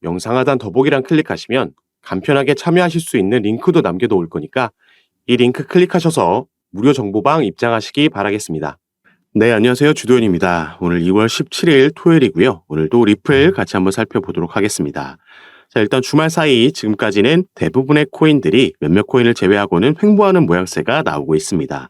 영상 하단 더보기란 클릭하시면 간편하게 참여하실 수 있는 링크도 남겨놓을 거니까 이 링크 클릭하셔서 무료 정보방 입장하시기 바라겠습니다. 네, 안녕하세요. 주도현입니다. 오늘 2월 17일 토요일이고요. 오늘도 리플 같이 한번 살펴보도록 하겠습니다. 자, 일단 주말 사이 지금까지는 대부분의 코인들이 몇몇 코인을 제외하고는 횡보하는 모양새가 나오고 있습니다.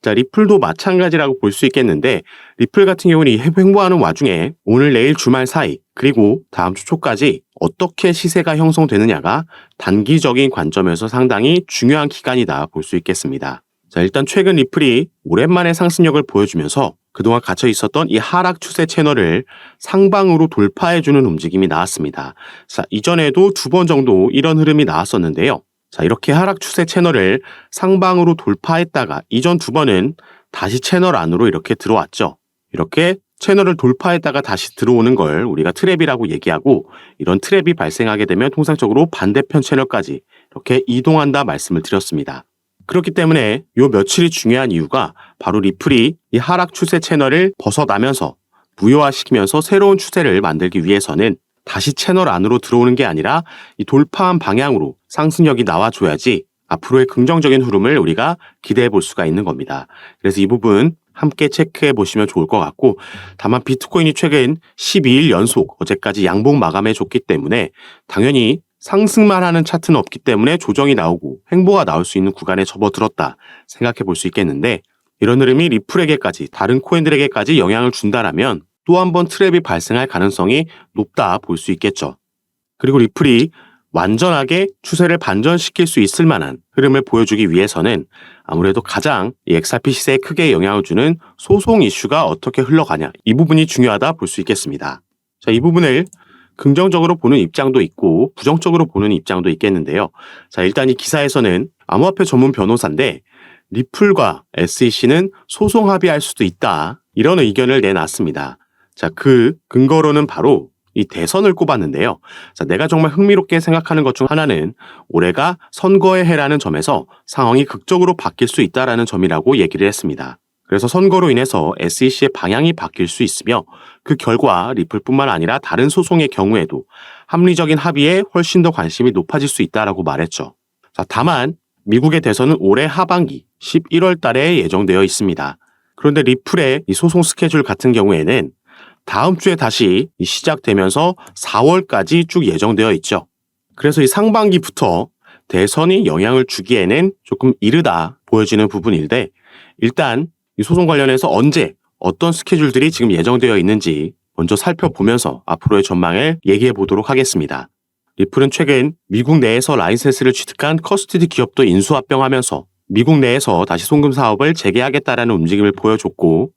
자, 리플도 마찬가지라고 볼 수 있겠는데 리플 같은 경우는 이 횡보하는 와중에 오늘 내일 주말 사이 그리고 다음 주 초까지 어떻게 시세가 형성되느냐가 단기적인 관점에서 상당히 중요한 기간이다 볼 수 있겠습니다. 자, 일단 최근 리플이 오랜만에 상승력을 보여주면서 그동안 갇혀 있었던 이 하락 추세 채널을 상방으로 돌파해주는 움직임이 나왔습니다. 자, 이전에도 2번 정도 이런 흐름이 나왔었는데요. 자, 이렇게 하락 추세 채널을 상방으로 돌파했다가 이전 2번은 다시 채널 안으로 이렇게 들어왔죠. 이렇게 채널을 돌파했다가 다시 들어오는 걸 우리가 트랩이라고 얘기하고 이런 트랩이 발생하게 되면 통상적으로 반대편 채널까지 이렇게 이동한다 말씀을 드렸습니다. 그렇기 때문에 요 며칠이 중요한 이유가 바로 리플이 이 하락 추세 채널을 벗어나면서 무효화시키면서 새로운 추세를 만들기 위해서는 다시 채널 안으로 들어오는 게 아니라 이 돌파한 방향으로 상승력이 나와줘야지 앞으로의 긍정적인 흐름을 우리가 기대해 볼 수가 있는 겁니다. 그래서 이 부분 함께 체크해 보시면 좋을 것 같고, 다만 비트코인이 최근 12일 연속 어제까지 양봉 마감해 줬기 때문에 당연히 상승만 하는 차트는 없기 때문에 조정이 나오고 횡보가 나올 수 있는 구간에 접어들었다 생각해 볼 수 있겠는데, 이런 흐름이 리플에게까지 다른 코인들에게까지 영향을 준다라면 또 한 번 트랩이 발생할 가능성이 높다 볼 수 있겠죠. 그리고 리플이 완전하게 추세를 반전시킬 수 있을 만한 흐름을 보여주기 위해서는 아무래도 가장 이 XRP 시세에 크게 영향을 주는 소송 이슈가 어떻게 흘러가냐, 이 부분이 중요하다 볼 수 있겠습니다. 자, 이 부분을 긍정적으로 보는 입장도 있고 부정적으로 보는 입장도 있겠는데요. 자, 일단 이 기사에서는 암호화폐 전문 변호사인데 리플과 SEC는 소송 합의할 수도 있다, 이런 의견을 내놨습니다. 자, 그 근거로는 바로 이 대선을 꼽았는데요. 자, 내가 정말 흥미롭게 생각하는 것 중 하나는 올해가 선거의 해라는 점에서 상황이 극적으로 바뀔 수 있다라는 점이라고 얘기를 했습니다. 그래서 선거로 인해서 SEC의 방향이 바뀔 수 있으며 그 결과 리플뿐만 아니라 다른 소송의 경우에도 합리적인 합의에 훨씬 더 관심이 높아질 수 있다라고 말했죠. 자, 다만 미국의 대선은 올해 하반기 11월 달에 예정되어 있습니다. 그런데 리플의 이 소송 스케줄 같은 경우에는 다음 주에 다시 시작되면서 4월까지 쭉 예정되어 있죠. 그래서 이 상반기부터 대선이 영향을 주기에는 조금 이르다 보여지는 부분인데, 일단 이 소송 관련해서 언제 어떤 스케줄들이 지금 예정되어 있는지 먼저 살펴보면서 앞으로의 전망을 얘기해 보도록 하겠습니다. 리플은 최근 미국 내에서 라이센스를 취득한 커스티디 기업도 인수합병하면서 미국 내에서 다시 송금 사업을 재개하겠다라는 움직임을 보여줬고,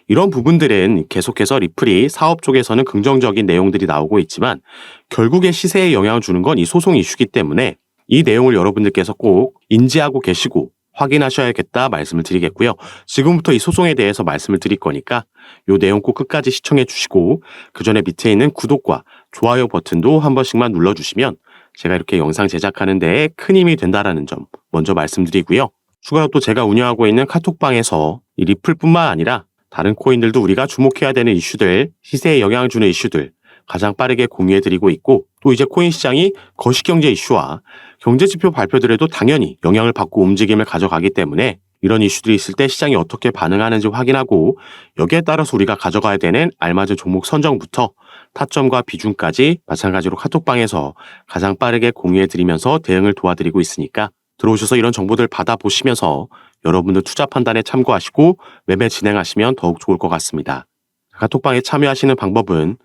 이런 부분들은 계속해서 리플이 사업 쪽에서는 긍정적인 내용들이 나오고 있지만 결국에 시세에 영향을 주는 건 이 소송 이슈이기 때문에 이 내용을 여러분들께서 꼭 인지하고 계시고 확인하셔야겠다 말씀을 드리겠고요. 지금부터 이 소송에 대해서 말씀을 드릴 거니까 이 내용 꼭 끝까지 시청해 주시고 그 전에 밑에 있는 구독과 좋아요 버튼도 한 번씩만 눌러주시면 제가 이렇게 영상 제작하는 데에 큰 힘이 된다라는 점 먼저 말씀드리고요. 추가로 또 제가 운영하고 있는 카톡방에서 이 리플뿐만 아니라 다른 코인들도 우리가 주목해야 되는 이슈들, 시세에 영향을 주는 이슈들 가장 빠르게 공유해드리고 있고, 또 이제 코인 시장이 거시경제 이슈와 경제지표 발표들에도 당연히 영향을 받고 움직임을 가져가기 때문에 이런 이슈들이 있을 때 시장이 어떻게 반응하는지 확인하고 여기에 따라서 우리가 가져가야 되는 알맞은 종목 선정부터 타점과 비중까지 마찬가지로 카톡방에서 가장 빠르게 공유해드리면서 대응을 도와드리고 있으니까 들어오셔서 이런 정보들 받아보시면서 여러분들 투자 판단에 참고하시고 매매 진행하시면 더욱 좋을 것 같습니다. 카톡방에 참여하시는 방법은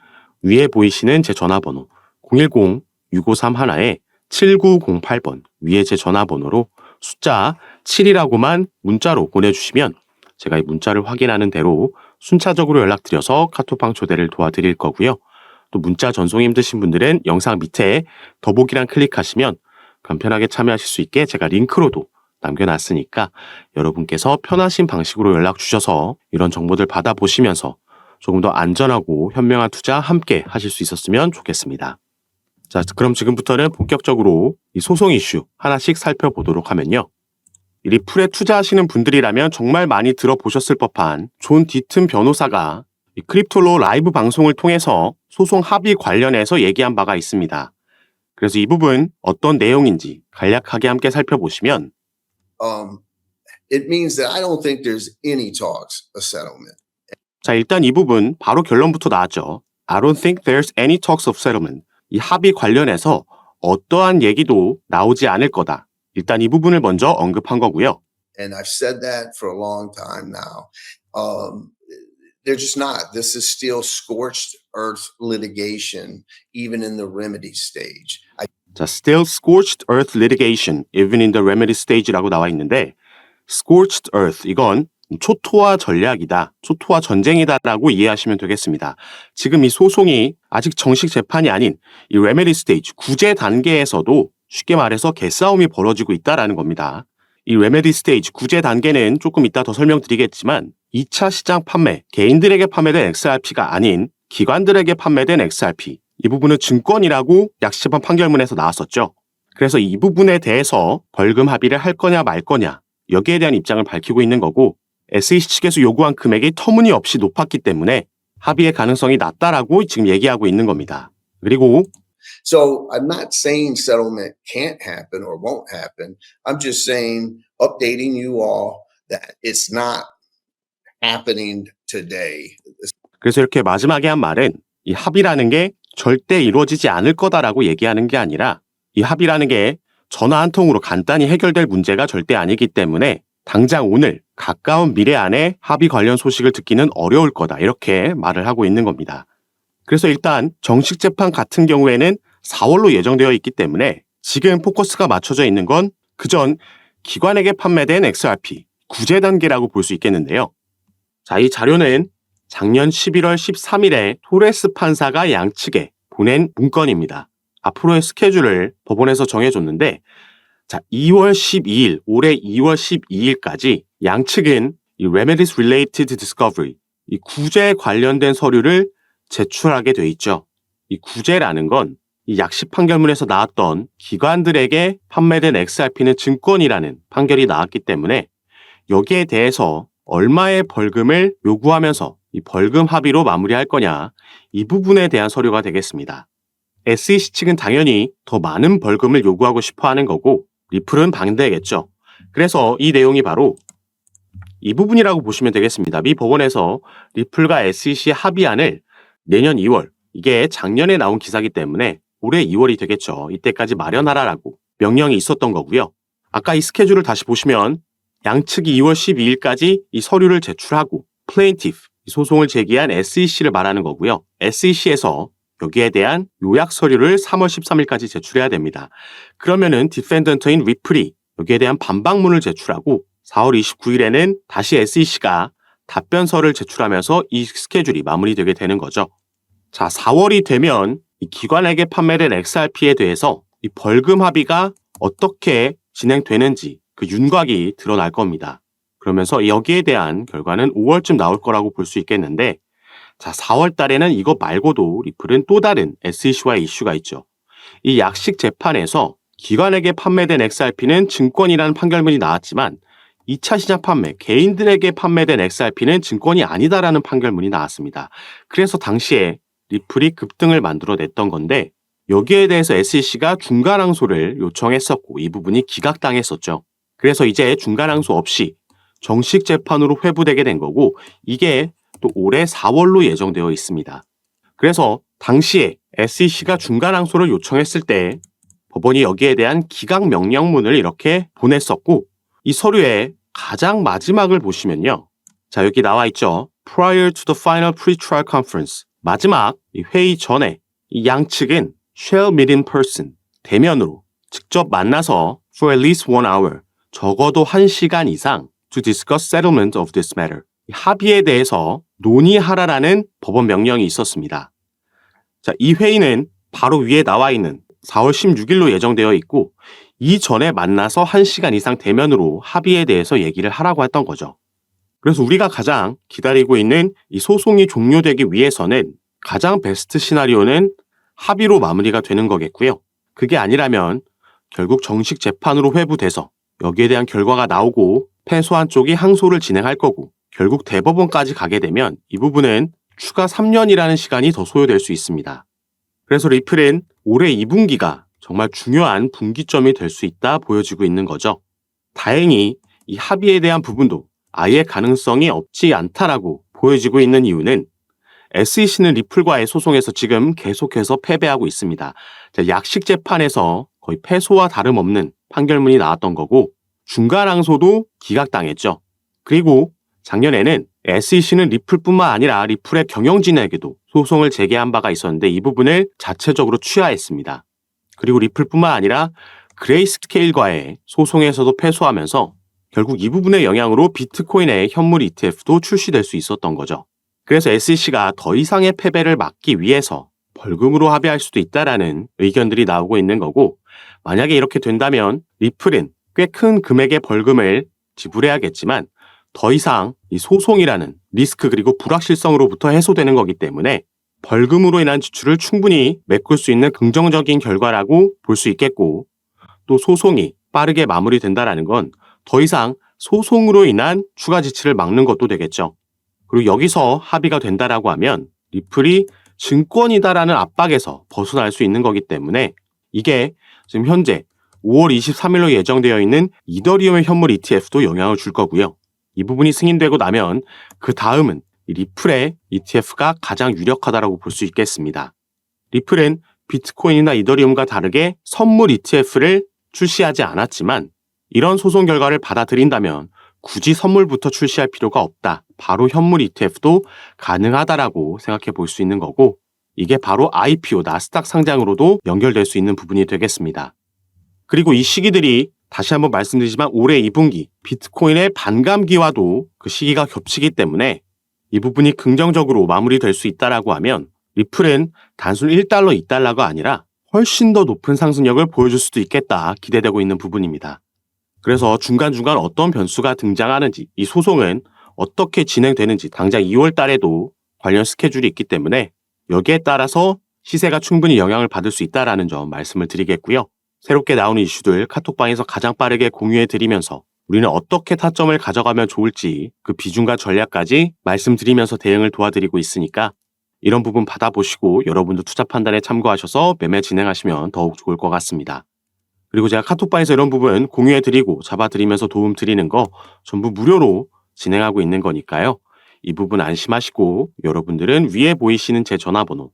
위에 보이시는 제 전화번호 010-6531-7908번 위에 제 전화번호로 숫자 7이라고만 문자로 보내주시면 제가 이 문자를 확인하는 대로 순차적으로 연락드려서 카톡방 초대를 도와드릴 거고요. 또 문자 전송이 힘드신 분들은 영상 밑에 더보기란 클릭하시면 간편하게 참여하실 수 있게 제가 링크로도 남겨놨으니까 여러분께서 편하신 방식으로 연락 주셔서 이런 정보들 받아보시면서 조금 더 안전하고 현명한 투자 함께 하실 수 있었으면 좋겠습니다. 자, 그럼 지금부터는 본격적으로 이 소송 이슈 하나씩 살펴보도록 하면요. 이 리플에 투자하시는 분들이라면 정말 많이 들어보셨을 법한 존 디튼 변호사가 이 크립토로 라이브 방송을 통해서 소송 합의 관련해서 얘기한 바가 있습니다. 그래서 이 부분 어떤 내용인지 간략하게 함께 살펴보시면 It means that I don't think there's any talks of settlement. 자, 일단 이 부분 바로 결론부터 나왔죠. I don't think there's any talks of settlement. 이 합의 관련해서 어떠한 얘기도 나오지 않을 거다. 일단 이 부분을 먼저 언급한 거고요. And I've said that for a long time now. They're just not. This is still scorched earth litigation, even in the remedy stage. 자, still scorched earth litigation, even in the remedy stage라고 나와 있는데 scorched earth, 이건 초토화 전략이다, 초토화 전쟁이다라고 이해하시면 되겠습니다. 지금 이 소송이 아직 정식 재판이 아닌 이 remedy stage, 구제 단계에서도 쉽게 말해서 개싸움이 벌어지고 있다라는 겁니다. 이 remedy stage, 구제 단계는 조금 이따 더 설명드리겠지만 2차 시장 판매, 개인들에게 판매된 XRP가 아닌 기관들에게 판매된 XRP, 이 부분은 증권이라고 약식재판 판결문에서 나왔었죠. 그래서 이 부분에 대해서 벌금 합의를 할 거냐 말 거냐, 여기에 대한 입장을 밝히고 있는 거고, SEC 측에서 요구한 금액이 터무니없이 높았기 때문에 합의의 가능성이 낮다라고 지금 얘기하고 있는 겁니다. 그리고 So I'm not saying settlement can't happen or won't happen. I'm just saying, updating you all that it's not happening today. 그래서 이렇게 마지막에 한 말은 이 합의라는 게 절대 이루어지지 않을 거다라고 얘기하는 게 아니라 이 합의라는 게 전화 한 통으로 간단히 해결될 문제가 절대 아니기 때문에 당장 오늘 가까운 미래 안에 합의 관련 소식을 듣기는 어려울 거다, 이렇게 말을 하고 있는 겁니다. 그래서 일단 정식 재판 같은 경우에는 4월로 예정되어 있기 때문에 지금 포커스가 맞춰져 있는 건 그전 기관에게 판매된 XRP 구제 단계라고 볼 수 있겠는데요. 자, 이 자료는 작년 11월 13일에 토레스 판사가 양측에 보낸 문건입니다. 앞으로의 스케줄을 법원에서 정해줬는데, 자, 2월 12일, 올해 2월 12일까지 양측은 이 Remedies Related Discovery, 이 구제 관련된 서류를 제출하게 돼 있죠. 이 구제라는 건 이 약식 판결문에서 나왔던 기관들에게 판매된 XRP는 증권이라는 판결이 나왔기 때문에 여기에 대해서 얼마의 벌금을 요구하면서 이 벌금 합의로 마무리할 거냐, 이 부분에 대한 서류가 되겠습니다. SEC 측은 당연히 더 많은 벌금을 요구하고 싶어 하는 거고 리플은 반대겠죠. 그래서 이 내용이 바로 이 부분이라고 보시면 되겠습니다. 미 법원에서 리플과 SEC의 합의안을 내년 2월, 이게 작년에 나온 기사기 때문에 올해 2월이 되겠죠. 이때까지 마련하라라고 명령이 있었던 거고요. 아까 이 스케줄을 다시 보시면 양측이 2월 12일까지 이 서류를 제출하고 plaintiff, 소송을 제기한 SEC를 말하는 거고요. SEC에서 여기에 대한 요약 서류를 3월 13일까지 제출해야 됩니다. 그러면은 디펜던트인 리플이 여기에 대한 반박문을 제출하고 4월 29일에는 다시 SEC가 답변서를 제출하면서 이 스케줄이 마무리되게 되는 거죠. 자, 4월이 되면 이 기관에게 판매된 XRP에 대해서 이 벌금 합의가 어떻게 진행되는지 그 윤곽이 드러날 겁니다. 그러면서 여기에 대한 결과는 5월쯤 나올 거라고 볼 수 있겠는데, 자, 4월 달에는 이거 말고도 리플은 또 다른 SEC와의 이슈가 있죠. 이 약식 재판에서 기관에게 판매된 XRP는 증권이라는 판결문이 나왔지만 2차 시장 판매, 개인들에게 판매된 XRP는 증권이 아니다라는 판결문이 나왔습니다. 그래서 당시에 리플이 급등을 만들어냈던 건데 여기에 대해서 SEC가 중간항소를 요청했었고 이 부분이 기각당했었죠. 그래서 이제 중간항소 없이 정식 재판으로 회부되게 된 거고 이게 또 올해 4월로 예정되어 있습니다. 그래서 당시에 SEC가 중간항소를 요청했을 때 법원이 여기에 대한 기각 명령문을 이렇게 보냈었고 이 서류의 가장 마지막을 보시면요. 자, 여기 나와 있죠. Prior to the final pre-trial conference. 마지막 이 회의 전에 이 양측은 shall meet in person. 대면으로 직접 만나서 for at least 1 hour. 적어도 1시간 이상 to discuss settlement of this matter. 합의에 대해서 논의하라라는 법원 명령이 있었습니다. 자, 이 회의는 바로 위에 나와 있는 4월 16일로 예정되어 있고 이전에 만나서 1시간 이상 대면으로 합의에 대해서 얘기를 하라고 했던 거죠. 그래서 우리가 가장 기다리고 있는 이 소송이 종료되기 위해서는 가장 베스트 시나리오는 합의로 마무리가 되는 거겠고요. 그게 아니라면 결국 정식 재판으로 회부돼서 여기에 대한 결과가 나오고 패소한 쪽이 항소를 진행할 거고 결국 대법원까지 가게 되면 이 부분은 추가 3년이라는 시간이 더 소요될 수 있습니다. 그래서 리플은 올해 2분기가 정말 중요한 분기점이 될 수 있다 보여지고 있는 거죠. 다행히 이 합의에 대한 부분도 아예 가능성이 없지 않다라고 보여지고 있는 이유는 SEC는 리플과의 소송에서 지금 계속해서 패배하고 있습니다. 약식 재판에서 거의 패소와 다름없는 판결문이 나왔던 거고 중간 항소도 기각당했죠. 그리고 작년에는 SEC는 리플뿐만 아니라 리플의 경영진에게도 소송을 제기한 바가 있었는데 이 부분을 자체적으로 취하했습니다. 그리고 리플뿐만 아니라 그레이스케일과의 소송에서도 패소하면서 결국 이 부분의 영향으로 비트코인의 현물 ETF도 출시될 수 있었던 거죠. 그래서 SEC가 더 이상의 패배를 막기 위해서 벌금으로 합의할 수도 있다라는 의견들이 나오고 있는 거고 만약에 이렇게 된다면 리플은 꽤 큰 금액의 벌금을 지불해야겠지만 더 이상 이 소송이라는 리스크 그리고 불확실성으로부터 해소되는 거기 때문에 벌금으로 인한 지출을 충분히 메꿀 수 있는 긍정적인 결과라고 볼 수 있겠고 또 소송이 빠르게 마무리된다라는 건 더 이상 소송으로 인한 추가 지출을 막는 것도 되겠죠. 그리고 여기서 합의가 된다라고 하면 리플이 증권이다라는 압박에서 벗어날 수 있는 거기 때문에 이게 지금 현재 5월 23일로 예정되어 있는 이더리움의 현물 ETF도 영향을 줄 거고요. 이 부분이 승인되고 나면 그 다음은 리플의 ETF가 가장 유력하다라고 볼 수 있겠습니다. 리플은 비트코인이나 이더리움과 다르게 선물 ETF를 출시하지 않았지만 이런 소송 결과를 받아들인다면 굳이 선물부터 출시할 필요가 없다. 바로 현물 ETF도 가능하다라고 생각해 볼 수 있는 거고 이게 바로 IPO, 나스닥 상장으로도 연결될 수 있는 부분이 되겠습니다. 그리고 이 시기들이 다시 한번 말씀드리지만 올해 2분기 비트코인의 반감기와도 그 시기가 겹치기 때문에 이 부분이 긍정적으로 마무리될 수 있다라고 하면 리플은 단순 1달러, 2달러가 아니라 훨씬 더 높은 상승력을 보여줄 수도 있겠다 기대되고 있는 부분입니다. 그래서 중간중간 어떤 변수가 등장하는지 이 소송은 어떻게 진행되는지 당장 2월 달에도 관련 스케줄이 있기 때문에 여기에 따라서 시세가 충분히 영향을 받을 수 있다는 점 말씀을 드리겠고요. 새롭게 나오는 이슈들 카톡방에서 가장 빠르게 공유해드리면서 우리는 어떻게 타점을 가져가면 좋을지 그 비중과 전략까지 말씀드리면서 대응을 도와드리고 있으니까 이런 부분 받아보시고 여러분도 투자 판단에 참고하셔서 매매 진행하시면 더욱 좋을 것 같습니다. 그리고 제가 카톡방에서 이런 부분 공유해드리고 잡아드리면서 도움 드리는 거 전부 무료로 진행하고 있는 거니까요. 이 부분 안심하시고 여러분들은 위에 보이시는 제 전화번호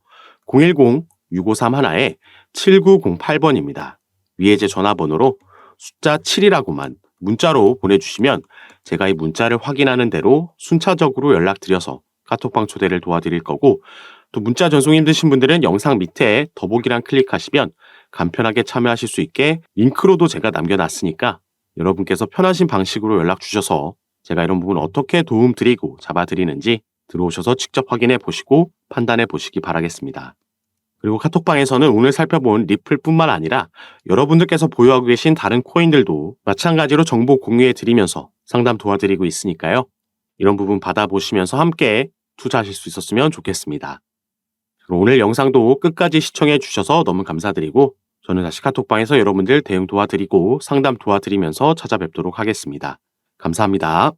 010-6531-7908번입니다. 위에 제 전화번호로 숫자 7이라고만 문자로 보내주시면 제가 이 문자를 확인하는 대로 순차적으로 연락드려서 카톡방 초대를 도와드릴 거고 또 문자 전송 힘드신 분들은 영상 밑에 더보기란 클릭하시면 간편하게 참여하실 수 있게 링크로도 제가 남겨놨으니까 여러분께서 편하신 방식으로 연락 주셔서 제가 이런 부분 어떻게 도움 드리고 잡아드리는지 들어오셔서 직접 확인해 보시고 판단해 보시기 바라겠습니다. 그리고 카톡방에서는 오늘 살펴본 리플뿐만 아니라 여러분들께서 보유하고 계신 다른 코인들도 마찬가지로 정보 공유해 드리면서 상담 도와드리고 있으니까요. 이런 부분 받아보시면서 함께 투자하실 수 있었으면 좋겠습니다. 오늘 영상도 끝까지 시청해 주셔서 너무 감사드리고 저는 다시 카톡방에서 여러분들 대응 도와드리고 상담 도와드리면서 찾아뵙도록 하겠습니다. 감사합니다.